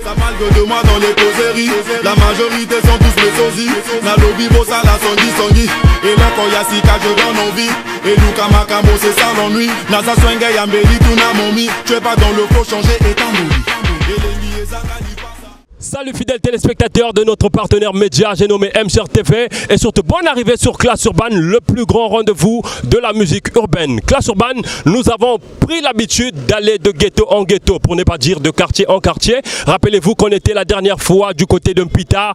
Ça malgré de moi dans les causeries. La majorité sont tous mes sosies. Na lobby bossa la sangi. Et là quand y'a si je donne envie. Et Luka Makamo c'est ça l'ennui. Nasa swenge yambeli tout na momi. Tu es pas dans le faux changer et t'en mourir. Et les liés Salut fidèles téléspectateurs de notre partenaire média, j'ai nommé MCR TV et surtout bonne arrivée sur Classe Urban, le plus grand rendez-vous de la musique urbaine. Classe Urban, nous avons pris l'habitude d'aller de ghetto en ghetto, pour ne pas dire de quartier en quartier. Rappelez-vous qu'on était la dernière fois du côté de Mpita.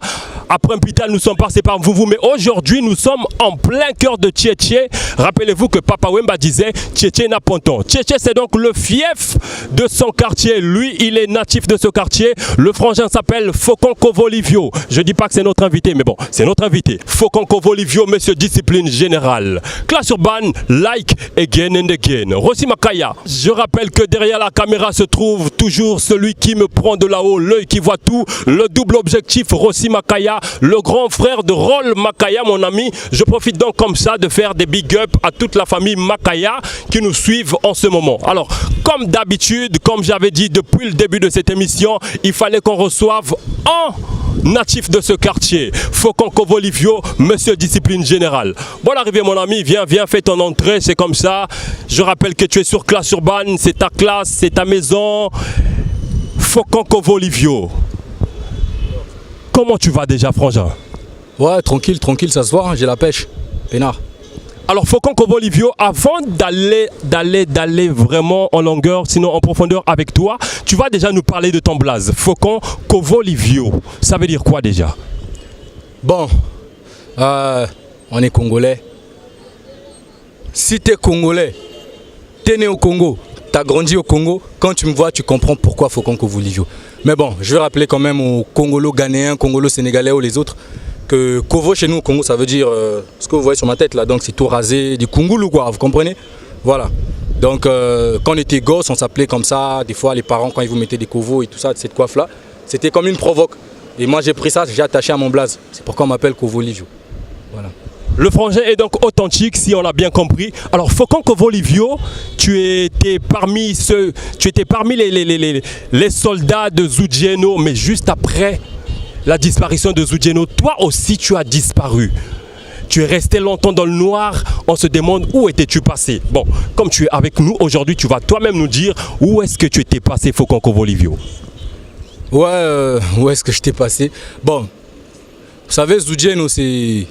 Après Mpita, nous sommes passés par Mvuvu, mais aujourd'hui nous sommes en plein cœur de Tchétché. Rappelez-vous que Papa Wemba disait Tchétché n'a ponton. Tchétché c'est donc le fief de son quartier. Lui, il est natif de ce quartier. Le frangin s'appelle Faucon Kovolivio. Je dis pas que c'est notre invité, mais bon, c'est notre invité. Faucon Kovolivio, monsieur discipline générale. Classe Urban, like again and again. Rossi Makaya. Je rappelle que derrière la caméra se trouve toujours celui qui me prend de là-haut, l'œil qui voit tout, le double objectif Rossi Makaya, le grand frère de Roll Makaya, mon ami. Je profite donc comme ça de faire des big up à toute la famille Makaya qui nous suivent en ce moment. Alors, comme d'habitude, comme j'avais dit depuis le début de cette émission, il fallait qu'on reçoive un natif de ce quartier, Faucon Kovolivio, monsieur discipline générale. Bonne arrivée mon ami, viens, fais ton entrée, c'est comme ça. Je rappelle que tu es sur Classe Urban, c'est ta classe, c'est ta maison. Faucon Kovolivio. Comment tu vas déjà, frangin? Ouais, tranquille, ça se voit, j'ai la pêche, peinard. Alors Faucon Kovolivio, avant d'aller vraiment en longueur, sinon en profondeur avec toi, tu vas déjà nous parler de ton blaze. Faucon Kovolivio, ça veut dire quoi déjà? Bon, on est congolais. Si tu es congolais, tu es né au Congo, tu as grandi au Congo, quand tu me vois, tu comprends pourquoi Faucon Kovolivio. Mais bon, je vais rappeler quand même aux Congolo-Ghanéens, Congolo-Sénégalais ou les autres, que Kovo chez nous au Congo ça veut dire ce que vous voyez sur ma tête là, donc c'est tout rasé, du Kungulu quoi, vous comprenez? Voilà. Donc quand on était gosse on s'appelait comme ça, des fois les parents quand ils vous mettaient des Kovo et tout ça, cette coiffe là, c'était comme une provoque. Et moi j'ai pris ça, j'ai attaché à mon blaze, c'est pourquoi on m'appelle Kovolivio. Voilà. Le frangin est donc authentique si on l'a bien compris. Alors Faucon Kovolivio, tu étais parmi les soldats de Zoudieno, mais juste après la disparition de Zoudieno, toi aussi tu as disparu. Tu es resté longtemps dans le noir, on se demande où étais-tu passé. Bon, comme tu es avec nous aujourd'hui, tu vas toi-même nous dire où est-ce que tu étais passé, Faucon Kovolivio. Ouais, où est-ce que je t'ai passé? Bon, vous savez, Zoudieno, c'est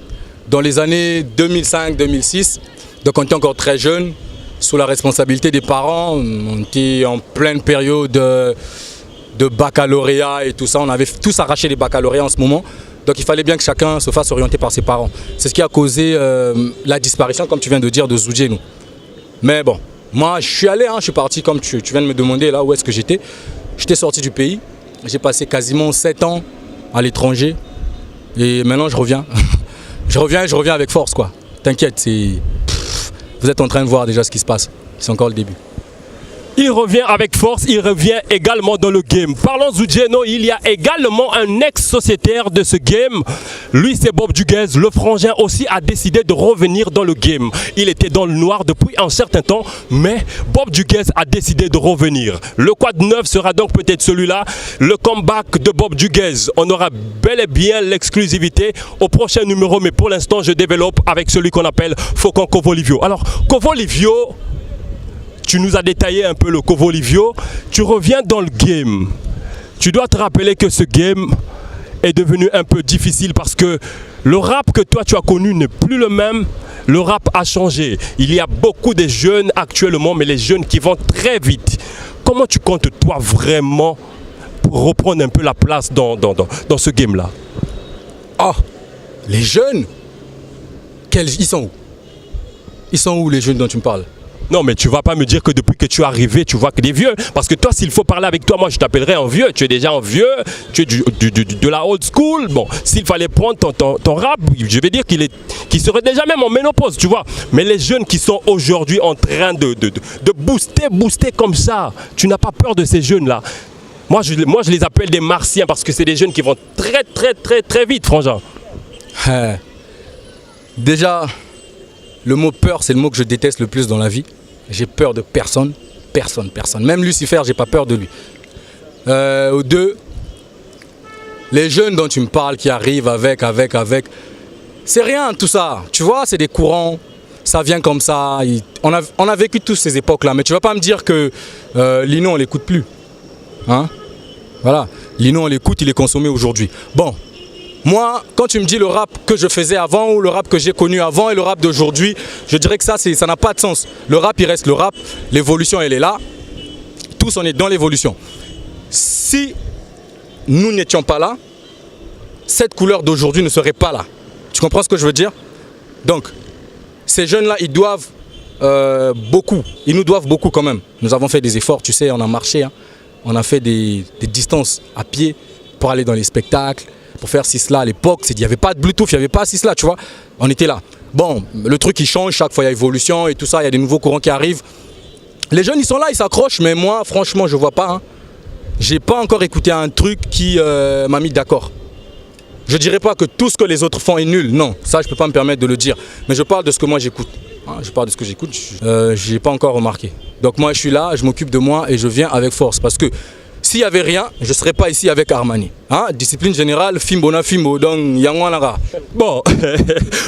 dans les années 2005-2006, donc on était encore très jeune, sous la responsabilité des parents, on était en pleine période de baccalauréat et tout ça, on avait tous arraché les baccalauréats en ce moment, donc il fallait bien que chacun se fasse orienter par ses parents. C'est ce qui a causé la disparition, comme tu viens de dire, de Zoudieno. Mais bon, moi je suis allé, je suis parti comme tu viens de me demander là où est-ce que j'étais. J'étais sorti du pays, j'ai passé quasiment 7 ans à l'étranger et maintenant je reviens. je reviens avec force quoi. T'inquiète, vous êtes en train de voir déjà ce qui se passe, c'est encore le début. Il revient avec force, il revient également dans le game. Parlons Zoudieno, il y a également un ex-sociétaire de ce game. Lui, c'est Bob Duguez. Le frangin aussi a décidé de revenir dans le game. Il était dans le noir depuis un certain temps, mais Bob Duguez a décidé de revenir. Le quad 9 sera donc peut-être celui-là, le comeback de Bob Duguez. On aura bel et bien l'exclusivité au prochain numéro, mais pour l'instant, je développe avec celui qu'on appelle Faucon Kovolivio. Alors, Kovolivio, tu nous as détaillé un peu le Kovolivio, tu reviens dans le game. Tu dois te rappeler que ce game est devenu un peu difficile parce que le rap que toi tu as connu n'est plus le même. Le rap a changé. Il y a beaucoup de jeunes actuellement, mais les jeunes qui vont très vite. Comment tu comptes toi vraiment pour reprendre un peu la place dans ce game-là? Ah, les jeunes? Ils sont où? Ils sont où les jeunes dont tu me parles? Non, mais tu vas pas me dire que depuis que tu es arrivé, tu vois que des vieux. Parce que toi, s'il faut parler avec toi, moi, je t'appellerai un vieux. Tu es déjà un vieux, tu es de la old school. Bon, s'il fallait prendre ton rap, je vais dire qu'il serait déjà même en ménopause, tu vois. Mais les jeunes qui sont aujourd'hui en train de booster comme ça, tu n'as pas peur de ces jeunes-là. Moi, je les appelle des martiens parce que c'est des jeunes qui vont très vite, frangin. Déjà, le mot peur, c'est le mot que je déteste le plus dans la vie. J'ai peur de personne. Même Lucifer, j'ai pas peur de lui. Deux, Les jeunes dont tu me parles qui arrivent avec, c'est rien tout ça. Tu vois, c'est des courants, ça vient comme ça. On a vécu toutes ces époques-là, mais tu vas pas me dire que Lino, on l'écoute plus. Hein? Voilà, Lino, on l'écoute, il est consommé aujourd'hui. Bon, moi, quand tu me dis le rap que je faisais avant ou le rap que j'ai connu avant et le rap d'aujourd'hui, je dirais que ça n'a pas de sens. Le rap, il reste le rap, l'évolution, elle est là. Tous, on est dans l'évolution. Si nous n'étions pas là, cette couleur d'aujourd'hui ne serait pas là. Tu comprends ce que je veux dire? Donc, ces jeunes-là, ils doivent beaucoup. Ils nous doivent beaucoup quand même. Nous avons fait des efforts, tu sais, on a marché. Hein. On a fait des distances à pied pour aller dans les spectacles, pour faire ci, cela. À l'époque, il n'y avait pas de Bluetooth, il n'y avait pas ci, cela, tu vois. On était là. Bon, le truc, il change. Chaque fois, il y a évolution et tout ça. Il y a des nouveaux courants qui arrivent. Les jeunes, ils sont là, ils s'accrochent. Mais moi, franchement, je ne vois pas. Hein. Je n'ai pas encore écouté un truc qui m'a mis d'accord. Je ne dirais pas que tout ce que les autres font est nul. Non, ça, je ne peux pas me permettre de le dire. Mais je parle de ce que moi, j'écoute. Hein, je parle de ce que j'écoute. Je n'ai pas encore remarqué. Donc moi, je suis là, je m'occupe de moi et je viens avec force. Parce que s'il n'y avait rien, je ne serais pas ici avec Armani. Hein? Discipline générale, Fimbona Fimbo, donc Yangwanara. Bon,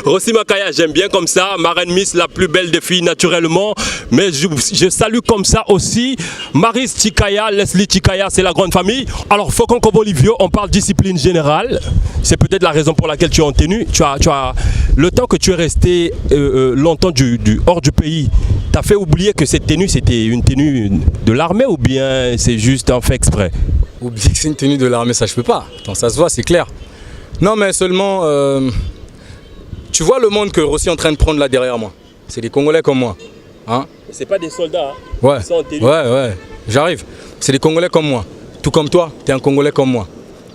Rossi Makaya, j'aime bien comme ça. Marraine Miss, la plus belle des filles naturellement. Mais je salue comme ça aussi Maris Chikaya, Leslie Chikaya, c'est la grande famille. Alors, Faucon Kobo Olivio, on parle discipline générale. C'est peut-être la raison pour laquelle tu es en tenue. Tu as le temps que tu es resté longtemps hors du pays, t'as fait oublier que cette tenue, c'était une tenue de l'armée ou bien c'est juste un fait exprès? Oublier que c'est une tenue de l'armée, ça je peux pas. Attends, ça se voit, c'est clair. Non, mais seulement, tu vois le monde que Rossi est en train de prendre là derrière moi. C'est des Congolais comme moi. Hein? C'est pas des soldats. Hein? Ouais. Ouais, j'arrive. C'est des Congolais comme moi. Tout comme toi, tu es un Congolais comme moi.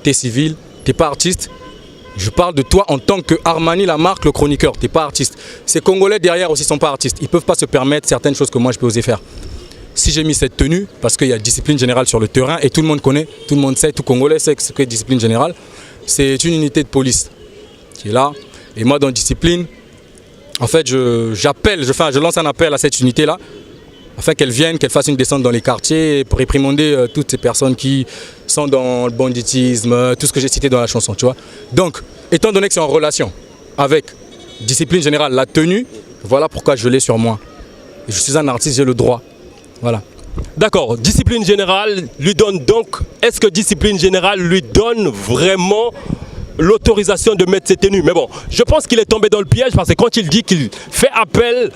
Tu es civil, tu n'es pas artiste. Je parle de toi en tant que Armani, la marque, le chroniqueur. Tu n'es pas artiste. Ces Congolais derrière aussi ne sont pas artistes. Ils ne peuvent pas se permettre certaines choses que moi je peux oser faire. Si j'ai mis cette tenue, parce qu'il y a discipline générale sur le terrain et tout le monde connaît, tout le monde sait, tout Congolais sait ce qu'est discipline générale, c'est une unité de police qui est là. Et moi dans discipline, en fait je lance un appel à cette unité-là, afin qu'elle vienne, qu'elle fasse une descente dans les quartiers pour réprimander toutes ces personnes qui sont dans le banditisme, tout ce que j'ai cité dans la chanson, tu vois. Donc, étant donné que c'est en relation avec discipline générale, la tenue, voilà pourquoi je l'ai sur moi. Je suis un artiste, j'ai le droit. Voilà. D'accord, discipline générale lui donne donc, est-ce que discipline générale lui donne vraiment l'autorisation de mettre ses tenues? Mais bon, je pense qu'il est tombé dans le piège parce que quand il dit qu'il fait appel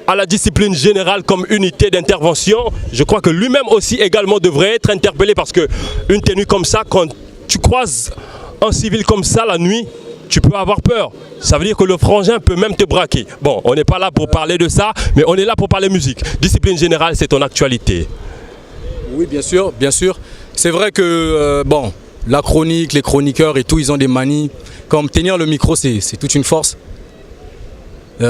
à la discipline générale comme unité d'intervention, je crois que lui-même aussi également devrait être interpellé parce qu'une tenue comme ça, quand tu croises un civil comme ça la nuit, tu peux avoir peur. Ça veut dire que le frangin peut même te braquer. Bon, on n'est pas là pour parler de ça, mais on est là pour parler musique. Discipline générale, c'est ton actualité. Oui, bien sûr, bien sûr. C'est vrai que, bon, la chronique, les chroniqueurs et tout, ils ont des manies. Comme tenir le micro, c'est toute une force. Tu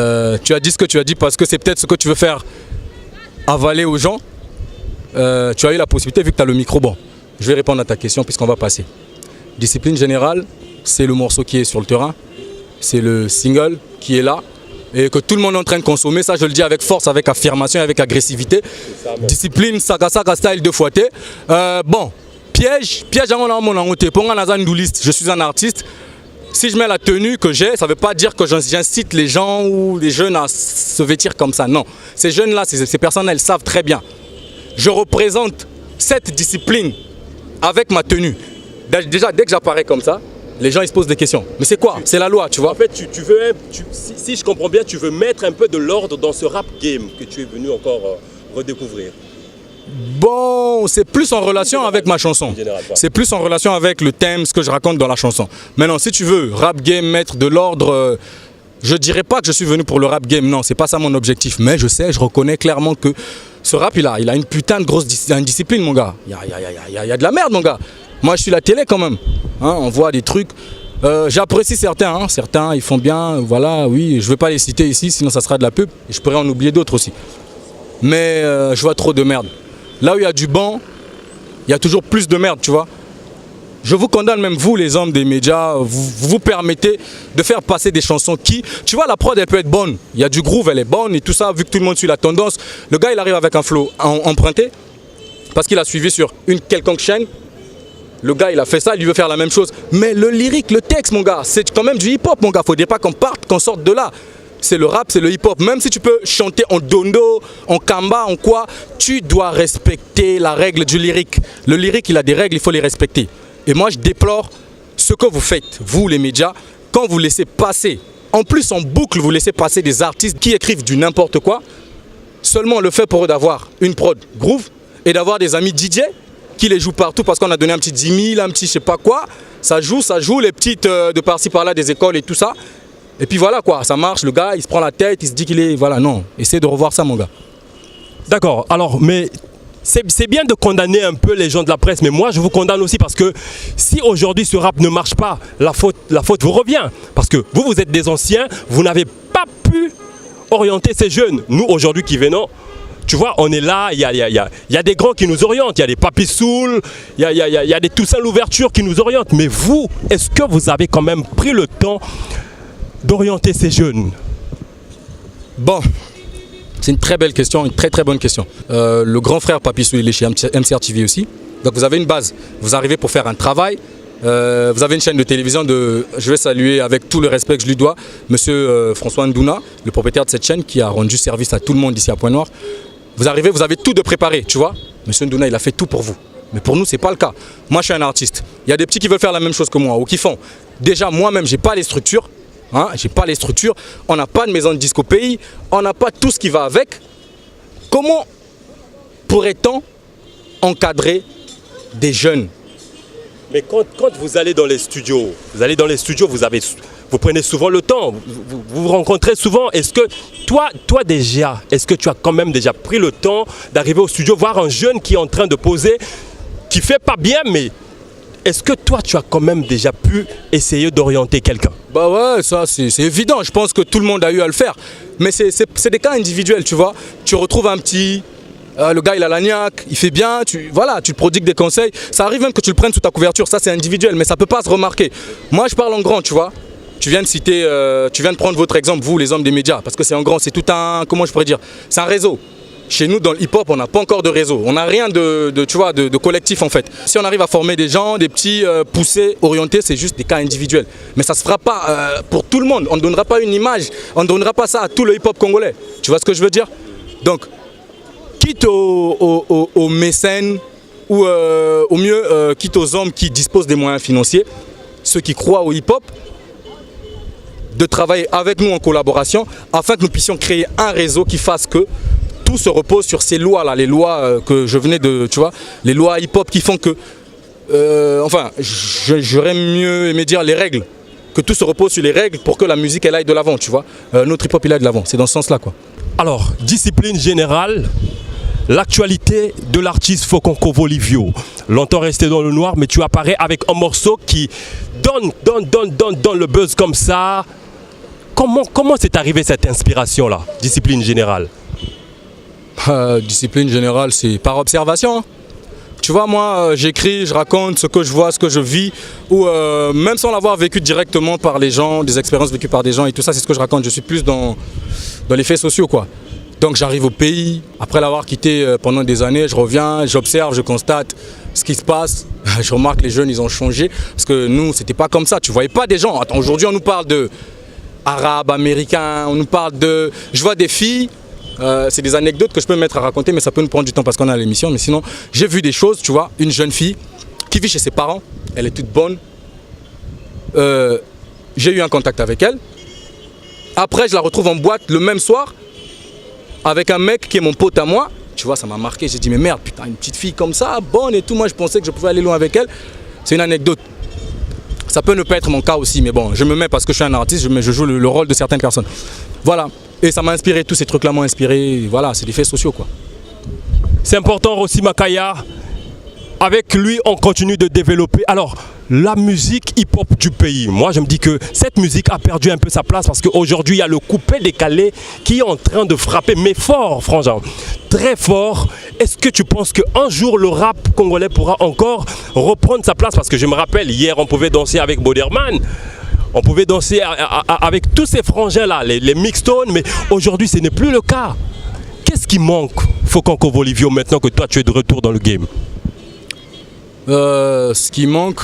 as dit ce que tu as dit parce que c'est peut-être ce que tu veux faire avaler aux gens. Tu as eu la possibilité, vu que tu as le micro. Bon, je vais répondre à ta question puisqu'on va passer. Discipline générale, c'est le morceau qui est sur le terrain. C'est le single qui est là et que tout le monde est en train de consommer. Ça, je le dis avec force, avec affirmation, avec agressivité. Ça, discipline, saga style de fouetté. Bon, piège, je suis un artiste. Si je mets la tenue que j'ai, ça ne veut pas dire que j'incite les gens ou les jeunes à se vêtir comme ça. Non, ces jeunes-là, ces personnes, elles savent très bien. Je représente cette discipline avec ma tenue. Déjà, dès que j'apparais comme ça, les gens ils se posent des questions. Mais c'est quoi? C'est la loi, tu vois. En fait, si je comprends bien, tu veux mettre un peu de l'ordre dans ce rap game que tu es venu encore redécouvrir. Bon, c'est plus en relation avec ma chanson. C'est plus en relation avec le thème, ce que je raconte dans la chanson. Maintenant, si tu veux, rap game, mettre de l'ordre, je dirais pas que je suis venu pour le rap game, non, c'est pas ça mon objectif. Mais je sais, je reconnais clairement que ce rap, il a une putain de grosse discipline, mon gars. Il y a de la merde, mon gars. Moi, je suis la télé quand même. Hein, on voit des trucs. J'apprécie certains, hein. Certains, ils font bien, voilà, oui. Je ne vais pas les citer ici, sinon ça sera de la pub. Et je pourrais en oublier d'autres aussi. Mais je vois trop de merde. Là où il y a du bon, il y a toujours plus de merde, tu vois. Je vous condamne, même vous, les hommes des médias, vous permettez de faire passer des chansons qui... Tu vois, la prod, elle peut être bonne. Il y a du groove, elle est bonne et tout ça, vu que tout le monde suit la tendance. Le gars, il arrive avec un flow emprunté parce qu'il a suivi sur une quelconque chaîne. Le gars, il a fait ça, il veut faire la même chose. Mais le lyrique, le texte, mon gars, c'est quand même du hip-hop, mon gars. Faudrait pas qu'on sorte de là. C'est le rap, c'est le hip-hop. Même si tu peux chanter en dondo, en kamba, en quoi, tu dois respecter la règle du lyrique. Le lyrique, il a des règles, il faut les respecter. Et moi, je déplore ce que vous faites, vous les médias, quand vous laissez passer, en plus en boucle, vous laissez passer des artistes qui écrivent du n'importe quoi, seulement le fait pour eux d'avoir une prod groove et d'avoir des amis DJ qui les jouent partout parce qu'on a donné un petit 10 000, un petit je sais pas quoi, ça joue, les petites de par-ci par-là des écoles et tout ça. Et puis voilà quoi, ça marche, le gars il se prend la tête, il se dit qu'il est... Voilà, non, essaie de revoir ça mon gars. D'accord, alors mais c'est bien de condamner un peu les gens de la presse, mais moi je vous condamne aussi parce que si aujourd'hui ce rap ne marche pas, la faute vous revient. Parce que vous êtes des anciens, vous n'avez pas pu orienter ces jeunes. Nous aujourd'hui qui venons, tu vois, on est là, il y a des grands qui nous orientent, il y a des Papy Soul, il y a des Toussaint Louverture qui nous orientent. Mais vous, est-ce que vous avez quand même pris le temps d'orienter ces jeunes? Bon, c'est une très belle question, une très très bonne question. Le grand frère Papy Soul, il est chez MCR TV aussi. Donc vous avez une base, vous arrivez pour faire un travail. Vous avez une chaîne de télévision je vais saluer avec tout le respect que je lui dois, monsieur François Ndouna, le propriétaire de cette chaîne qui a rendu service à tout le monde ici à Pointe-Noire. Vous arrivez, vous avez tout de préparé, tu vois. Monsieur Ndouna, il a fait tout pour vous. Mais pour nous, ce n'est pas le cas. Moi, je suis un artiste. Il y a des petits qui veulent faire la même chose que moi ou qui font. Déjà, moi-même, je n'ai pas les structures. Hein, j'ai pas les structures. On n'a pas de maison de disque au pays. On n'a pas tout ce qui va avec. Comment pourrait-on encadrer des jeunes? Mais quand vous allez dans les studios, vous prenez souvent le temps, vous rencontrez souvent. Est-ce que toi déjà, est-ce que tu as quand même déjà pris le temps d'arriver au studio, voir un jeune qui est en train de poser, qui fait pas bien, mais est-ce que toi tu as quand même déjà pu essayer d'orienter quelqu'un? Bah ouais, ça c'est évident, je pense que tout le monde a eu à le faire. Mais c'est des cas individuels, tu vois. Tu retrouves un petit... le gars il a la niaque, il fait bien, tu te prodigues des conseils. Ça arrive même que tu le prennes sous ta couverture, ça c'est individuel, mais ça peut pas se remarquer. Moi je parle en grand, tu vois. Tu viens de prendre votre exemple, vous les hommes des médias, parce que c'est en grand, c'est tout un, comment je pourrais dire, c'est un réseau. Chez nous dans le hip-hop, on n'a pas encore de réseau, on n'a rien de collectif en fait. Si on arrive à former des gens, des petits poussés, orientés, c'est juste des cas individuels. Mais ça ne se fera pas pour tout le monde, on ne donnera pas une image, on ne donnera pas ça à tout le hip-hop congolais. Tu vois ce que je veux dire? Donc, quitte aux mécènes ou au mieux, quitte aux hommes qui disposent des moyens financiers, ceux qui croient au hip-hop, de travailler avec nous en collaboration afin que nous puissions créer un réseau qui fasse que tout se repose sur ces lois-là, les lois que je venais de, tu vois, les lois hip-hop qui font que, enfin, j'aurais mieux aimé dire les règles, que tout se repose sur les règles pour que la musique elle aille de l'avant, tu vois, notre hip-hop il aille de l'avant, c'est dans ce sens-là quoi. Alors, discipline générale, l'actualité de l'artiste Fokonko Volivio. Longtemps resté dans le noir, mais tu apparais avec un morceau qui donne le buzz comme ça. Comment c'est arrivé cette inspiration-là, discipline générale? Discipline générale, c'est par observation. Hein. Tu vois, moi, j'écris, je raconte ce que je vois, ce que je vis, ou même sans l'avoir vécu directement par les gens, des expériences vécues par des gens et tout ça, c'est ce que je raconte. Je suis plus dans les faits sociaux, quoi. Donc j'arrive au pays, après l'avoir quitté pendant des années, je reviens, j'observe, je constate ce qui se passe. Je remarque que les jeunes, ils ont changé, parce que nous, c'était pas comme ça. Tu voyais pas des gens. Attends, aujourd'hui, on nous parle de arabes, américains, on nous parle de... Je vois des filles... c'est des anecdotes que je peux me mettre à raconter, mais ça peut nous prendre du temps parce qu'on a l'émission. Mais sinon, j'ai vu des choses, tu vois, une jeune fille qui vit chez ses parents, elle est toute bonne. J'ai eu un contact avec elle. Après, je la retrouve en boîte le même soir avec un mec qui est mon pote à moi. Tu vois, ça m'a marqué. J'ai dit, mais merde, putain, une petite fille comme ça, bonne et tout. Moi, je pensais que je pouvais aller loin avec elle. C'est une anecdote. Ça peut ne pas être mon cas aussi, mais bon, je me mets parce que je suis un artiste, je joue le rôle de certaines personnes. Voilà. Et ça m'a inspiré, tous ces trucs-là m'ont inspiré. Voilà, c'est des faits sociaux, quoi. C'est important, Rossi Makaya. Avec lui, on continue de développer. Alors, la musique hip-hop du pays. Moi, je me dis que cette musique a perdu un peu sa place parce qu'aujourd'hui, il y a le coupé-décalé qui est en train de frapper, mais fort, Frangin. Très fort. Est-ce que tu penses qu'un jour, le rap congolais pourra encore reprendre sa place? Parce que je me rappelle, hier, on pouvait danser avec Boderman. On pouvait danser avec tous ces frangins-là, les mixtones, mais aujourd'hui, ce n'est plus le cas. Qu'est-ce qui manque, Fokonko Volivio, maintenant que toi, tu es de retour dans le game? Ce qui manque,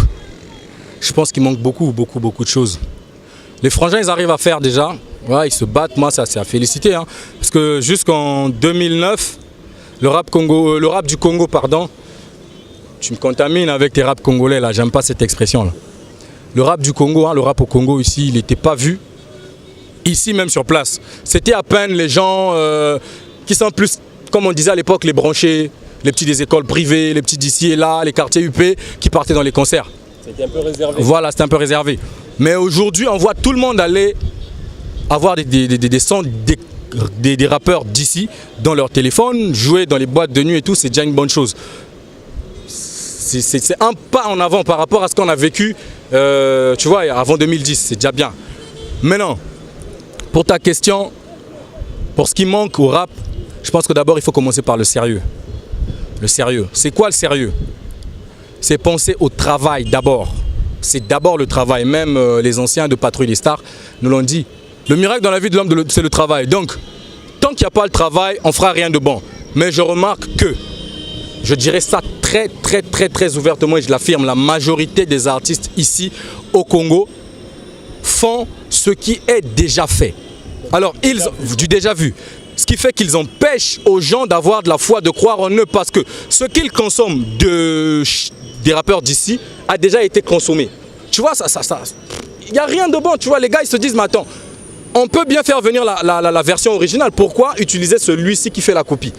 je pense qu'il manque beaucoup de choses. Les frangins, ils arrivent à faire déjà. Ouais, ils se battent, moi, ça c'est à féliciter. Hein. Parce que jusqu'en 2009, le rap du Congo, pardon, tu me contamines avec tes raps congolais, là, j'aime pas cette expression-là. Le rap du Congo, hein, le rap au Congo ici, il n'était pas vu. Ici, même sur place. C'était à peine les gens qui sont plus, comme on disait à l'époque, les branchés, les petits des écoles privées, les petits d'ici et là, les quartiers UP qui partaient dans les concerts. C'était un peu réservé. Voilà, c'était un peu réservé. Mais aujourd'hui, on voit tout le monde aller avoir des sons, des rappeurs d'ici dans leur téléphone, jouer dans les boîtes de nuit et tout, c'est déjà une bonne chose. C'est un pas en avant par rapport à ce qu'on a vécu, tu vois, avant 2010, c'est déjà bien. Maintenant, pour ta question, pour ce qui manque au rap, je pense que d'abord il faut commencer par le sérieux. Le sérieux. C'est quoi le sérieux? C'est penser au travail d'abord. C'est d'abord le travail. Même les anciens de Patrouille des Stars nous l'ont dit. Le miracle dans la vie de l'homme, c'est le travail. Donc, tant qu'il n'y a pas le travail, on ne fera rien de bon. Mais je remarque que, je dirais ça très ouvertement et je l'affirme, la majorité des artistes ici au Congo font ce qui est déjà fait. Alors, ils ont du déjà vu. Ce qui fait qu'ils empêchent aux gens d'avoir de la foi, de croire en eux, parce que ce qu'ils consomment des rappeurs d'ici a déjà été consommé. Tu vois, il n'y a rien de bon. Tu vois, les gars, ils se disent, mais attends, on peut bien faire venir la version originale. Pourquoi utiliser celui-ci qui fait la copie?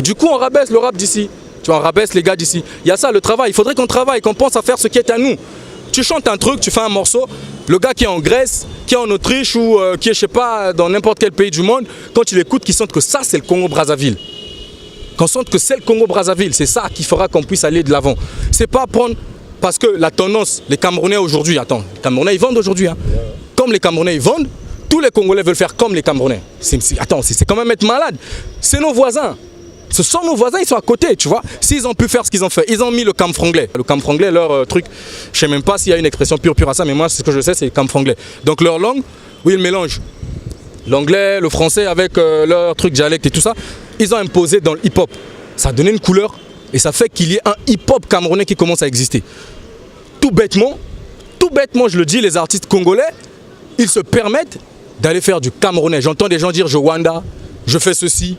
Du coup, on rabaisse le rap d'ici. Tu vois, on rabaisse les gars d'ici. Il y a ça, le travail. Il faudrait qu'on travaille, qu'on pense à faire ce qui est à nous. Tu chantes un truc, tu fais un morceau, le gars qui est en Grèce, qui est en Autriche ou qui est, je sais pas, dans n'importe quel pays du monde, quand il écoute, qu'il sente que ça, c'est le Congo-Brazzaville. Qu'on sente que c'est le Congo-Brazzaville, c'est ça qui fera qu'on puisse aller de l'avant. C'est pas prendre, parce que la tendance, les Camerounais aujourd'hui, attends, les Camerounais ils vendent aujourd'hui, hein. Comme les Camerounais ils vendent, tous les Congolais veulent faire comme les Camerounais. Attends, c'est quand même être malade. C'est nos voisins. Ce sont nos voisins, ils sont à côté, tu vois. S'ils ont pu faire ce qu'ils ont fait, ils ont mis le camp franglais. Le camp franglais, leur truc, je sais même pas s'il y a une expression pure à ça, mais moi, ce que je sais, c'est le camp franglais. Donc leur langue, oui, ils mélangent l'anglais, le français avec leur truc dialecte et tout ça. Ils ont imposé dans le hip-hop. Ça a donné une couleur et ça fait qu'il y ait un hip-hop camerounais qui commence à exister. Tout bêtement, je le dis, les artistes congolais, ils se permettent d'aller faire du camerounais. J'entends des gens dire je Wanda, je fais ceci.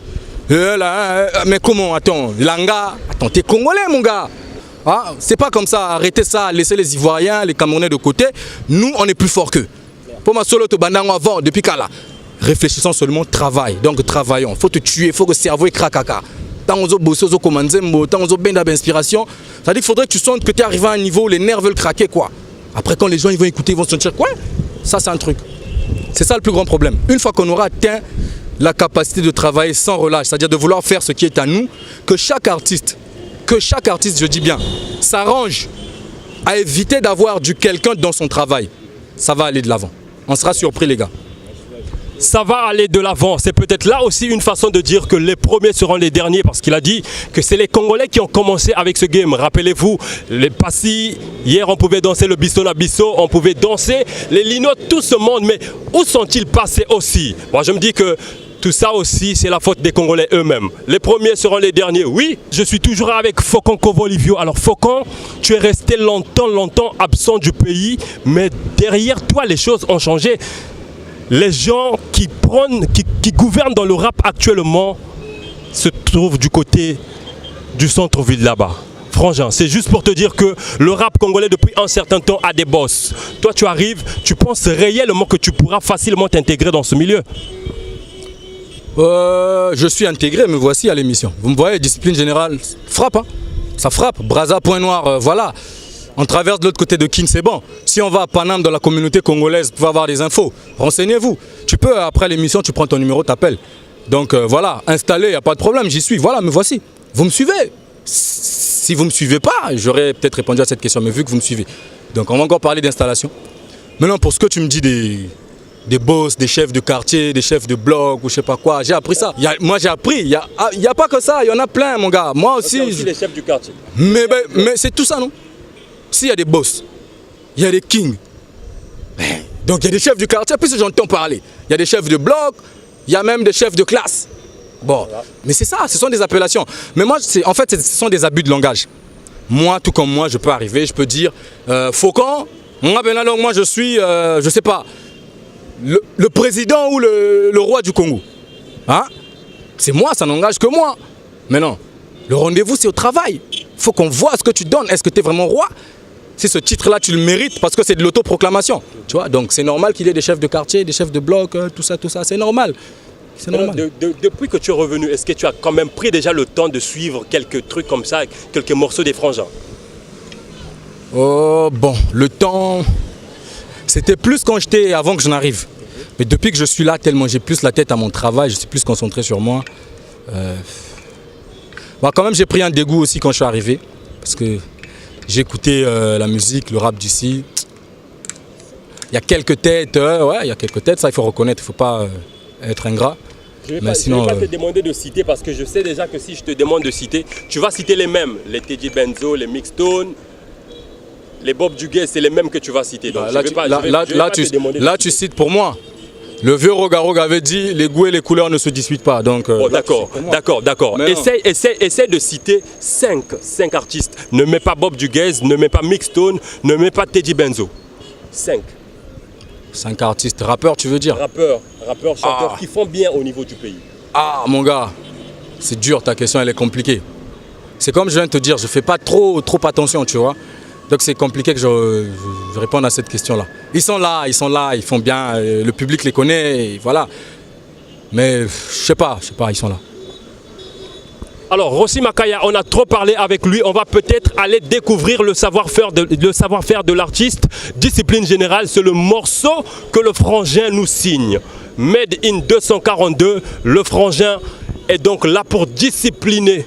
Mais comment? Attends, Langa, attends, t'es congolais mon gars. Ah, c'est pas comme ça, arrêtez ça, laissez les Ivoiriens, les Camerounais de côté. Nous, on est plus forts qu'eux. Pour ma solo, avant, depuis Kala. Réfléchissons seulement, travail. Donc travaillons. Faut te tuer, faut que le cerveau est cracaca. Tant on bosse, on commence, tant on benda d'inspiration. Ça dit qu'il faudrait que tu sentes que tu es arrivé à un niveau où les nerfs veulent craquer quoi. Après quand les gens ils vont écouter, ils vont se sentir quoi? Ça c'est un truc. C'est ça le plus grand problème. Une fois qu'on aura atteint la capacité de travailler sans relâche, c'est-à-dire de vouloir faire ce qui est à nous, que chaque artiste, je dis bien, s'arrange à éviter d'avoir du quelqu'un dans son travail, ça va aller de l'avant. On sera surpris les gars. Ça va aller de l'avant. C'est peut-être là aussi une façon de dire que les premiers seront les derniers, parce qu'il a dit que c'est les Congolais qui ont commencé avec ce game. Rappelez-vous, les Passi, hier on pouvait danser le Bissona Bisso, on pouvait danser les Lino, tout ce monde, mais où sont-ils passés aussi? Moi je me dis que tout ça aussi, c'est la faute des Congolais eux-mêmes. Les premiers seront les derniers, oui. Je suis toujours avec Faucon Kovolivio. Alors Faucon, tu es resté longtemps absent du pays, mais derrière toi, les choses ont changé. Les gens qui gouvernent dans le rap actuellement se trouvent du côté du centre-ville là-bas. Frangin, c'est juste pour te dire que le rap congolais depuis un certain temps a des boss. Toi tu arrives, tu penses réellement que tu pourras facilement t'intégrer dans ce milieu? Je suis intégré, me voici à l'émission. Vous me voyez, discipline générale, frappe, hein. Ça frappe, Brazza, point noir, voilà. On traverse de l'autre côté de Kin, c'est bon. Si on va à Paname dans la communauté congolaise, vous pouvez avoir des infos. Renseignez-vous. Tu peux, après l'émission, tu prends ton numéro, t'appelles. Donc voilà, installé, il n'y a pas de problème, j'y suis. Voilà, me voici. Vous me suivez. Si vous ne me suivez pas, j'aurais peut-être répondu à cette question, mais vu que vous me suivez. Donc on va encore parler d'installation. Maintenant, pour ce que tu me dis des boss, des chefs de quartier, des chefs de blog ou je sais pas quoi, j'ai appris ça. Moi j'ai appris, il n'y a pas que ça, il y en a plein mon gars. Moi aussi. aussi les chefs du quartier. Mais c'est tout ça non? S'il y a des boss, il y a des kings. Donc il y a des chefs du quartier, puis j'entends parler. Il y a des chefs de blog, il y a même des chefs de classe. Bon, mais c'est ça, ce sont des appellations. Mais moi, en fait, ce sont des abus de langage. moi, tout comme moi, je peux arriver, je peux dire Faucon, moi je suis, je sais pas, le président ou le roi du Congo. Hein? C'est moi, ça n'engage que moi. Mais non, le rendez-vous c'est au travail. Il faut qu'on voit ce que tu donnes. Est-ce que tu es vraiment roi? Si ce titre-là tu le mérites parce que c'est de l'autoproclamation. Tu vois, donc c'est normal qu'il y ait des chefs de quartier, des chefs de bloc, tout ça, c'est normal. C'est normal. Depuis que tu es revenu, est-ce que tu as quand même pris déjà le temps de suivre quelques trucs comme ça, quelques morceaux des Frangins? Oh bon, le temps, c'était plus quand j'étais avant que je n'arrive. Mais depuis que je suis là, tellement j'ai plus la tête à mon travail, je suis plus concentré sur moi. Bah, quand même j'ai pris un dégoût aussi quand je suis arrivé. Parce que j'ai écouté la musique, le rap d'ici. Il y a quelques têtes, ouais, il y a quelques têtes, ça il faut reconnaître, il ne faut pas être ingrat. Je ne vais pas te demander de citer parce que je sais déjà que si je te demande de citer, tu vas citer les mêmes. Les Teddy Benzo, les Mixstone, les Bob Duguay, c'est les mêmes que tu vas citer. Donc là, tu cites pour moi. Le vieux Roga Roga avait dit les goûts et les couleurs ne se disputent pas. Donc, d'accord. Essaye de citer 5 artistes. Ne mets pas Bob Duguay, ne mets pas Mixstone, ne mets pas Teddy Benzo. 5 artistes, rappeurs tu veux dire? Rappeurs, chanteurs qui font bien au niveau du pays. Ah mon gars, c'est dur, ta question elle est compliquée. C'est comme je viens de te dire, je fais pas trop attention, tu vois. Donc c'est compliqué que je réponde à cette question-là. Ils sont là, ils font bien, le public les connaît, et voilà. Mais je sais pas, ils sont là. Alors Rossi Makaya, on a trop parlé avec lui, on va peut-être aller découvrir le savoir-faire de l'artiste. Discipline Générale, c'est le morceau que le Frangin nous signe. Made in 242, le Frangin est donc là pour discipliner.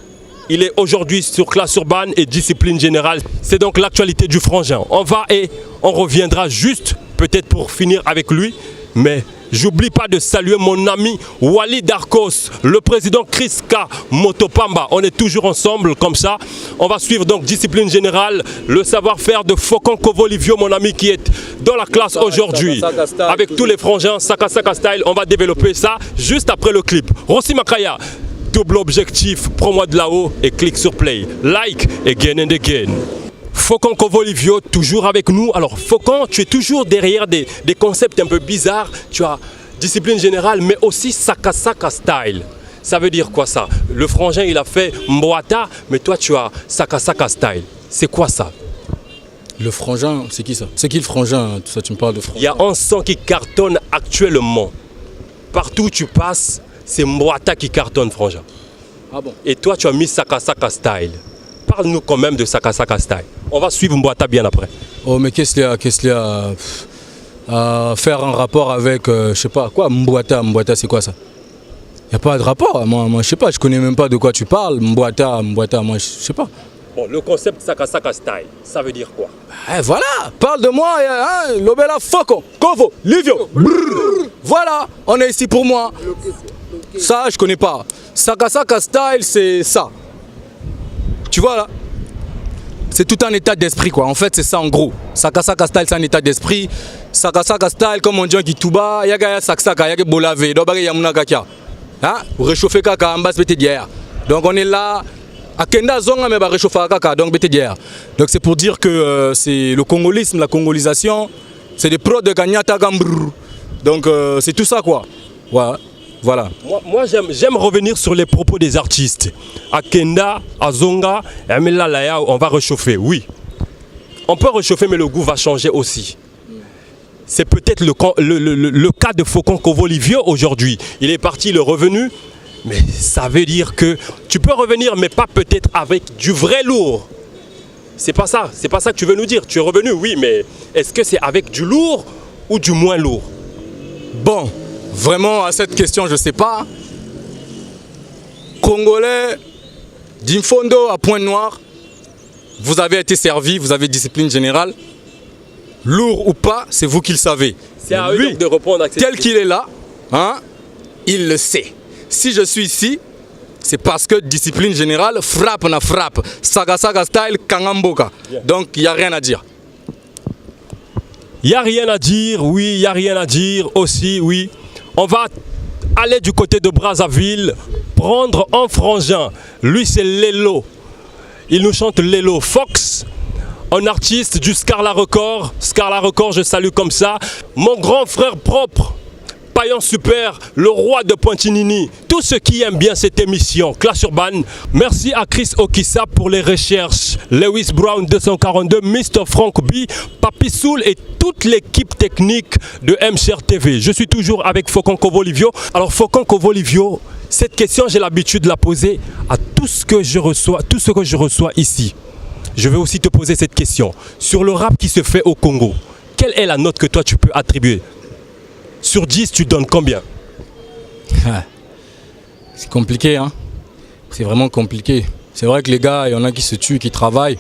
Il est aujourd'hui sur Classe Urbaine et Discipline Générale. C'est donc l'actualité du Frangin. On va et on reviendra juste peut-être pour finir avec lui, mais j'oublie pas de saluer mon ami Wally Darkos, le président Kriska Motopamba. On est toujours ensemble comme ça. On va suivre donc Discipline Générale, le savoir-faire de Faucon Kovolivio, mon ami qui est dans la classe aujourd'hui. Avec tous les frangins, Saka Saka Style, on va développer ça juste après le clip. Rossi Makaya, double objectif, prends-moi de là-haut et clique sur play. Like again and again. Faucon Kovolivio, toujours avec nous. Alors Faucon, tu es toujours derrière des concepts un peu bizarres. Tu as Discipline Générale, mais aussi Saka Saka Style. Ça veut dire quoi ça? Le frangin, il a fait Mboata, mais toi, tu as Saka Saka Style. C'est quoi ça? Le frangin, c'est qui ça? C'est qui le frangin? Tout ça, tu me parles de frangin. Il y a un son qui cartonne actuellement. Partout où tu passes, c'est Mboata qui cartonne, frangin. Ah bon? Et toi, tu as mis Saka Saka Style. Parle-nous quand même de Saka Saka Style. On va suivre Mboata bien après. Oh, mais qu'est-ce qu'il y a à faire un rapport avec, je sais pas, quoi, Mboata, c'est quoi ça? Il n'y a pas de rapport. Moi, je sais pas, je connais même pas de quoi tu parles. Mboata, moi, je sais pas. Bon, le concept Saka Saka Style, ça veut dire quoi? Voilà, parle de moi, hein, Lobela Faucon, Kovo, Livio. Voilà, on est ici pour moi. Ça, je connais pas. Saka Saka Style, c'est ça. Tu vois là? C'est tout un état d'esprit quoi. En fait, c'est ça en gros. Saka Saka Style, c'est un état d'esprit. Saka Saka Style, comme on dit en Kituba, yaga Saka Saka, yaga Bolave, dobare yamuna kakia. Hein? Pour réchauffer kaka, ambas bete dière. Donc on est là. Akenda zonga mais ba réchauffer kaka, donc bete dière. Donc c'est pour dire que c'est le congolisme, la congolisation, c'est des prods de Kanyata Gambrou. Donc c'est tout ça quoi. Voilà. Voilà. Moi j'aime revenir sur les propos des artistes. Akenda, Azonga, Laya, on va réchauffer, oui. On peut réchauffer mais le goût va changer aussi. C'est peut-être le cas de Faucon Kovolivio aujourd'hui. Il est parti, il est revenu, mais ça veut dire que tu peux revenir mais pas peut-être avec du vrai lourd. C'est pas ça que tu veux nous dire. Tu es revenu, oui, mais est-ce que c'est avec du lourd ou du moins lourd? Bon. Vraiment, à cette question, je ne sais pas. Congolais, d'Infondo à Pointe-Noire, vous avez été servi, vous avez Discipline Générale. Lourd ou pas, c'est vous qui le savez. C'est à lui de répondre à cette tel qu'il est là, hein, il le sait. Si je suis ici, c'est parce que Discipline Générale frappe na frappe. Saga Saga Style, Kangamboka. Yeah. Donc, il n'y a rien à dire. Il n'y a rien à dire, oui, il n'y a rien à dire aussi, oui. On va aller du côté de Brazzaville, prendre un frangin. Lui, c'est Lelo. Il nous chante Lelo Fox, un artiste du Scarla Record. Scarla Record, je salue comme ça. Mon grand frère propre, Payan Super, le roi de Pointinini. Tous ceux qui aiment bien cette émission, Classe Urban. Merci à Chris Okissa pour les recherches. Lewis Brown 242, Mr. Frank B, Papi Soul et toute l'équipe technique de MCR TV. Je suis toujours avec Faucon Kovolivio. Alors Faucon Kovolivio, cette question, j'ai l'habitude de la poser à tout ce que je reçois ici. Je vais aussi te poser cette question. Sur le rap qui se fait au Congo, quelle est la note que toi tu peux attribuer? Sur 10, tu donnes combien? C'est compliqué, hein. C'est vraiment compliqué. C'est vrai que les gars, il y en a qui se tuent, qui travaillent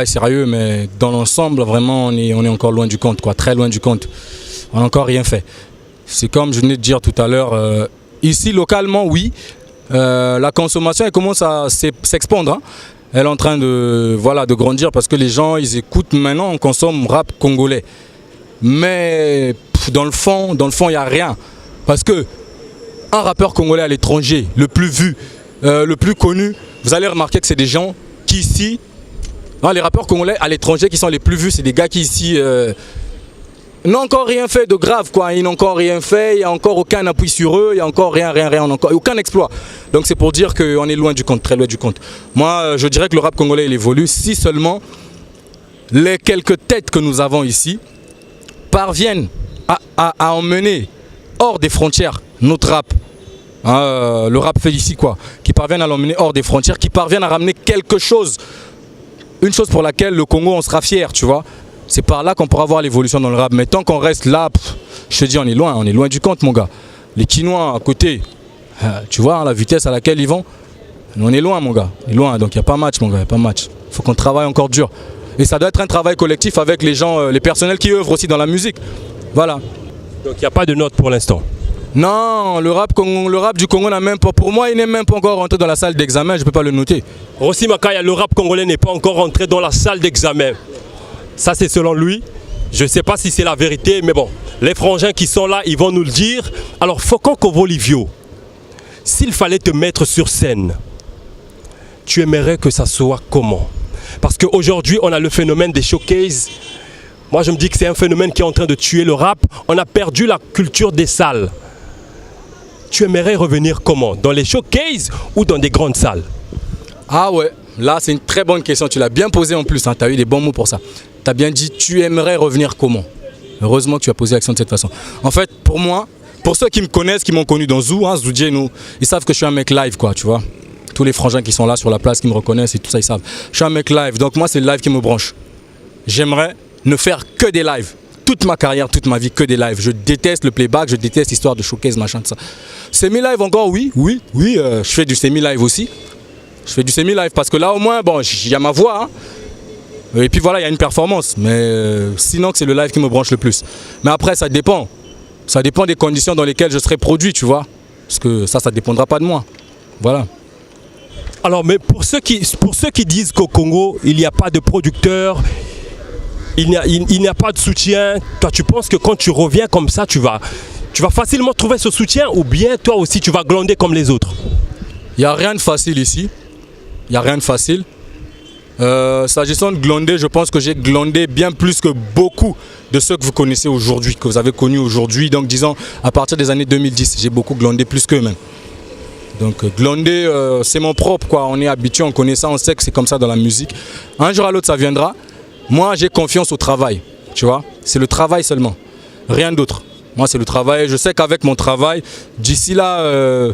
sérieux, mais dans l'ensemble, vraiment, on est encore loin du compte, quoi, très loin du compte. On n'a encore rien fait. C'est comme je venais de dire tout à l'heure, ici, localement, oui, la consommation, elle commence à s'expandre, hein. Elle est en train de grandir parce que les gens, ils écoutent maintenant, on consomme rap congolais. Mais dans le fond, il n'y a rien. Parce que un rappeur congolais à l'étranger, le plus vu, le plus connu, vous allez remarquer que c'est des gens qui ici, les rappeurs congolais à l'étranger qui sont les plus vus, c'est des gars qui ici n'ont encore rien fait de grave, quoi. Ils n'ont encore rien fait, il n'y a encore aucun appui sur eux, il n'y a encore rien, aucun exploit. Donc c'est pour dire qu'on est loin du compte, très loin du compte. Moi, je dirais que le rap congolais, il évolue si seulement les quelques têtes que nous avons ici parviennent à emmener hors des frontières notre rap. Le rap fait ici, quoi. Qui parviennent à l'emmener hors des frontières, qui parviennent à ramener quelque chose. Une chose pour laquelle le Congo, on sera fier, tu vois. C'est par là qu'on pourra voir l'évolution dans le rap. Mais tant qu'on reste là, je te dis, on est loin du compte, mon gars. Les Quinois à côté, tu vois, la vitesse à laquelle ils vont, on est loin, mon gars. On est loin, donc il n'y a pas match, mon gars, il n'y a pas match. Il faut qu'on travaille encore dur. Et ça doit être un travail collectif avec les gens, les personnels qui œuvrent aussi dans la musique. Voilà. Donc il n'y a pas de note pour l'instant? Non, le rap du Congo n'a même pas, pour moi, il n'est même pas encore rentré dans la salle d'examen, je ne peux pas le noter. Rossi Makaya, le rap congolais n'est pas encore rentré dans la salle d'examen. Ça, c'est selon lui. Je ne sais pas si c'est la vérité, mais bon, les frangins qui sont là, ils vont nous le dire. Alors, Faucon Kovolivio, s'il fallait te mettre sur scène, tu aimerais que ça soit comment? Parce qu'aujourd'hui, on a le phénomène des showcases. Moi, je me dis que c'est un phénomène qui est en train de tuer le rap. On a perdu la culture des salles. Tu aimerais revenir comment? Dans les showcases ou dans des grandes salles? Ah ouais, là, c'est une très bonne question. Tu l'as bien posée en plus, hein. Tu as eu des bons mots pour ça. Tu as bien dit, tu aimerais revenir comment? Heureusement que tu as posé l'action de cette façon. En fait, pour moi, pour ceux qui me connaissent, qui m'ont connu dans Zou, hein, Zoudjeno, ils savent que je suis un mec live, quoi, tu vois. Tous les frangins qui sont là sur la place, qui me reconnaissent et tout ça, ils savent. Je suis un mec live, donc moi, c'est le live qui me branche. J'aimerais ne faire que des lives. Toute ma carrière, toute ma vie, que des lives. Je déteste le playback, je déteste l'histoire de showcase, machin, tout ça. Semi-live encore, oui, je fais du semi-live aussi. Je fais du semi-live parce que là, au moins, bon, il y a ma voix, hein. Et puis voilà, il y a une performance. Mais sinon, c'est le live qui me branche le plus. Mais après, ça dépend. Ça dépend des conditions dans lesquelles je serai produit, tu vois. Parce que ça ne dépendra pas de moi. Voilà. Alors, mais pour ceux qui disent qu'au Congo, il n'y a pas de producteur, il n'y a pas de soutien, toi, tu penses que quand tu reviens comme ça, tu vas facilement trouver ce soutien ou bien toi aussi, tu vas glander comme les autres? Il n'y a rien de facile ici. Il n'y a rien de facile. S'agissant de glander, je pense que j'ai glandé bien plus que beaucoup de ceux que vous connaissez aujourd'hui, que vous avez connus aujourd'hui. Donc disons, à partir des années 2010, j'ai beaucoup glandé plus qu'eux même. Donc glander, c'est mon propre, quoi. On est habitué, on connaît ça, on sait que c'est comme ça dans la musique. Un jour à l'autre, ça viendra. Moi, j'ai confiance au travail, tu vois. C'est le travail seulement, rien d'autre. Moi, c'est le travail. Je sais qu'avec mon travail, d'ici là,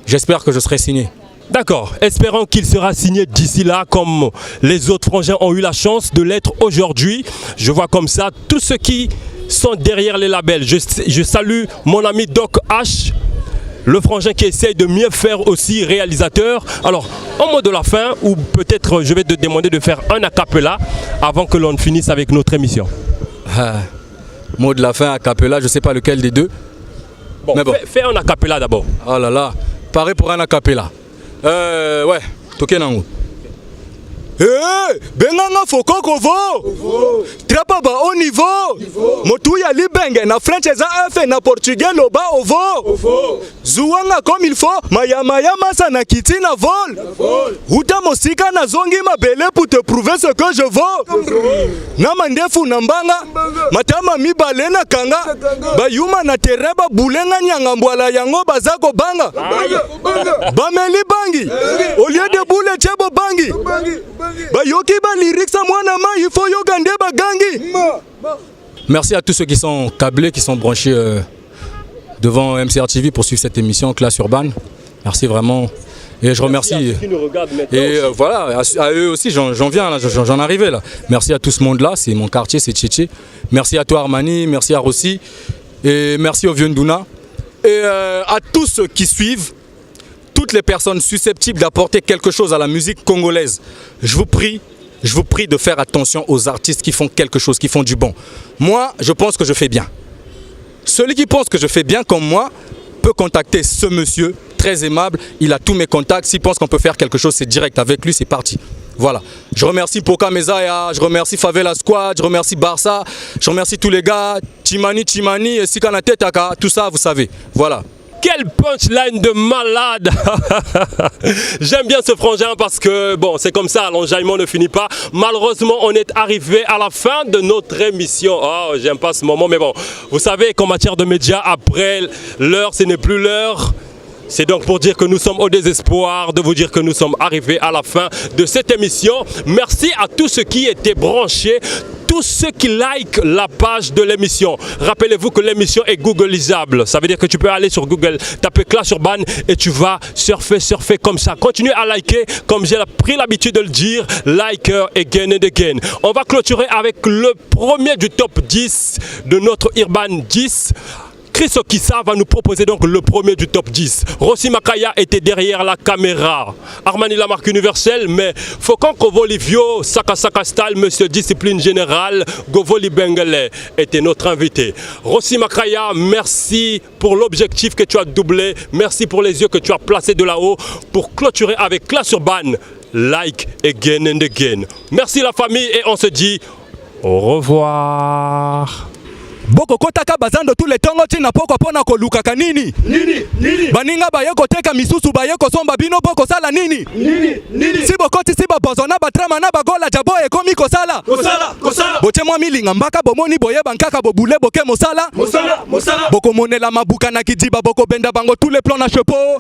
j'espère que je serai signé. D'accord, espérons qu'il sera signé d'ici là comme les autres frangins ont eu la chance de l'être aujourd'hui. Je vois comme ça tous ceux qui sont derrière les labels. Je salue mon ami Doc H, le frangin qui essaye de mieux faire aussi réalisateur. Alors, en mot de la fin, ou peut-être je vais te demander de faire un acapella avant que l'on finisse avec notre émission. Mot de la fin, acapella, je ne sais pas lequel des deux. Bon, mais bon. Fais un acapella d'abord. Oh là là, pareil pour un acapella. Ouais, Tokenango. Benganga foko kovo. Trapa ba au niveau. Motu ya libenge na French eza F na portugais loba ovo. Zuwanga comme il faut. Mayama masa na kiti na vol. Uta mosika na zongi mabele pour te prouver ce que je vaux. Na mandefu na mbanga. Matama mibale na kanga. Ba yuma na tereba bulenga nyanga mbwala yango bazako banga. Bameli bangi. Au lieu de boule chebo bangi. Merci à tous ceux qui sont câblés, qui sont branchés devant MCR TV pour suivre cette émission Classe Urbaine. Merci vraiment. Et je remercie. Et voilà, à eux aussi, j'en viens là, j'en arrivais là. Merci à tout ce monde là, c'est mon quartier, c'est Tchétché. Merci à toi Armani, merci à Rossi. Et merci au vieux Nduna. Et à tous ceux qui suivent. Toutes les personnes susceptibles d'apporter quelque chose à la musique congolaise, je vous prie de faire attention aux artistes qui font quelque chose, qui font du bon. Moi, je pense que je fais bien. Celui qui pense que je fais bien comme moi peut contacter ce monsieur, très aimable, il a tous mes contacts. S'il pense qu'on peut faire quelque chose, c'est direct avec lui, c'est parti. Voilà. Je remercie Poka Mezaya, je remercie Favela Squad, je remercie Barça, je remercie tous les gars, Chimani, et Sikana Tetaka, tout ça, vous savez. Voilà. Quel punchline de malade. J'aime bien ce frangin parce que bon, c'est comme ça, l'enjaillement ne finit pas. Malheureusement, on est arrivé à la fin de notre émission. Oh, j'aime pas ce moment, mais bon, vous savez qu'en matière de médias, après l'heure, ce n'est plus l'heure. C'est donc pour dire que nous sommes au désespoir, de vous dire que nous sommes arrivés à la fin de cette émission. Merci à tous ceux qui étaient branchés, tous ceux qui likent la page de l'émission. Rappelez-vous que l'émission est googlisable. Ça veut dire que tu peux aller sur Google, taper Classe Urbaine et tu vas surfer comme ça. Continuez à liker, comme j'ai pris l'habitude de le dire, like again and again. On va clôturer avec le premier du top 10 de notre Urban 10. Chris Okissa va nous proposer donc le premier du top 10. Rossi Makaya était derrière la caméra. Armani la marque universelle, mais Fokon Kovolivio, Saka Style, Monsieur Discipline Générale, Govoli Bengele était notre invité. Rossi Makaya, merci pour l'objectif que tu as doublé. Merci pour les yeux que tu as placés de là-haut pour clôturer avec Classe Urbaine. Like again and again. Merci la famille et on se dit au revoir. Boko kotaka bazando tous les tongo tina poko pona ko lukaka nini baninga baye koteka misusu baye kosomba bino boko sala nini si bokoti si babozona batrama na bagola jabo ekomi kosala boche mwa milinga mbaka bomoni boye bankaka bobule boke mosala boko monela mabuka na kidiba boko benda bango tous les plans na chapeau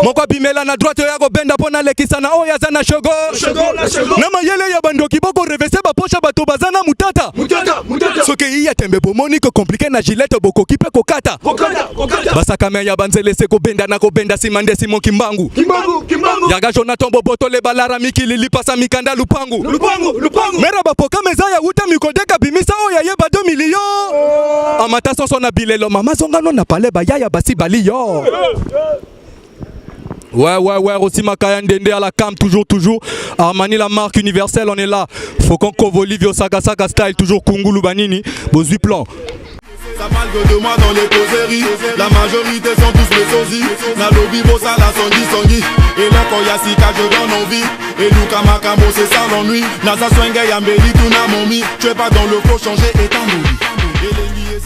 moko bimela na droite ya ko benda pona lekisa na oya zana shogo na mayele ya bandoki boko revese ba pocha bato bazana mutata soke iya tembe Monique compliqué na gilette boko kipe kokata basaka meya banzele se ko benda na ko benda simande simon kimbangu yaga Jonathan boboto le balara mikili lipasa mikanda lupangu mera bapoka mezaya uta mikodeka bimisa oya yeba 2 millions amata sonso na bilelo mama zongano na pale bayaya basi bali yo Ouais, Rossi Makaya Ndende à la cam, toujours. Armani la marque universelle, on est là. Fokon Kovolivio, Saka Style, toujours Kungulu Banini, beau plan. Ça parle de moi dans les causeries. La majorité sont tous mes sosies. Nalobi Bossa la Songi. Et là quand y'a Sika je donne envie. Et Luka Makamo c'est ça l'ennui. Nasa Swenge Yambeli Tuna Momi. Tu es pas dans le faux changer et t'en Et les liés